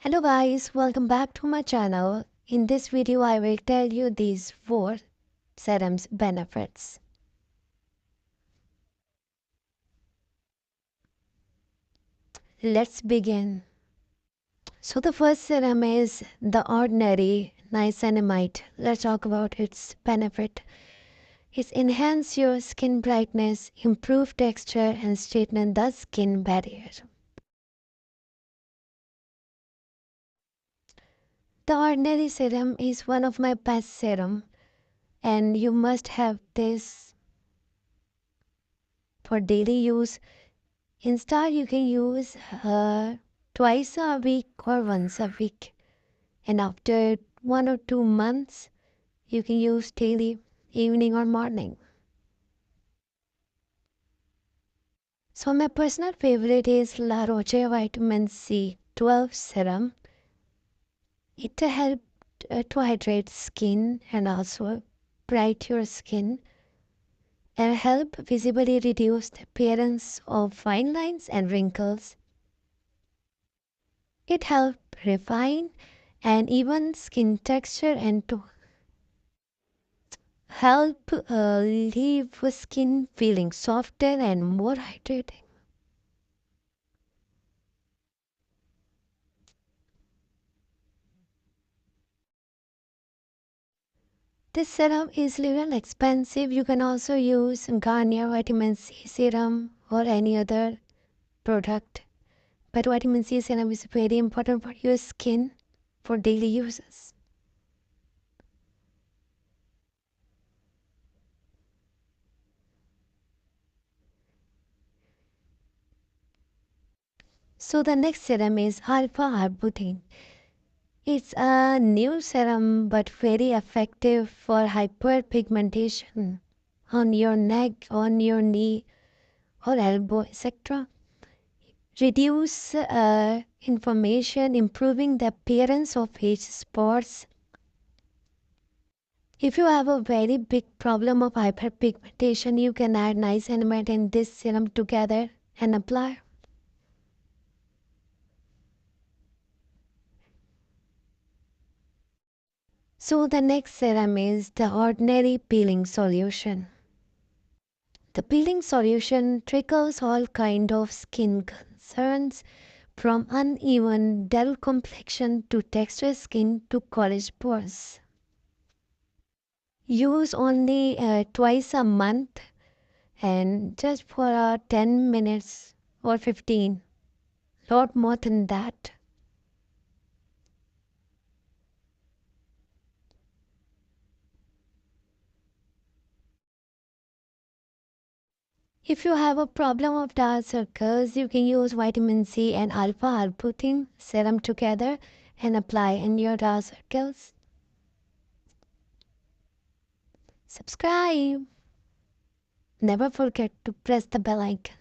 Hello guys, welcome back to my channel. In this video, I will tell you these 4 serums benefits. Let's begin. So the first serum is the ordinary niacinamide. Let's talk about its benefit. It enhances your skin brightness, improve texture and straighten the skin barrier. The ordinary serum is one of my best serum and you must have this for daily use. In start, you can use twice a week or once a week. And after 1 or 2 months, you can use daily, evening or morning. So my personal favorite is La Roche Vitamin C 12 Serum. It helps to hydrate skin and also bright your skin and help visibly reduce the appearance of fine lines and wrinkles. It helps refine and even skin texture and to help leave skin feeling softer and more hydrating. This serum is little expensive. You can also use Garnier Vitamin C serum or any other product. But vitamin C serum is very important for your skin for daily uses. So the next serum is alpha arbutin. It's a new serum but very effective for hyperpigmentation on your neck, on your knee or elbow, etc. Reduce inflammation, improving the appearance of age spots. If you have a very big problem of hyperpigmentation, you can add niacinamide and this serum together and apply. So the next serum is the ordinary peeling solution. The peeling solution triggers all kind of skin concerns from uneven, dull complexion to textured skin to college pores. Use only twice a month and just for 10 minutes or 15, not more than that. If you have a problem of dark circles, you can use vitamin C and alpha arbutin serum together and apply in your dark circles. Subscribe. Never forget to press the bell icon.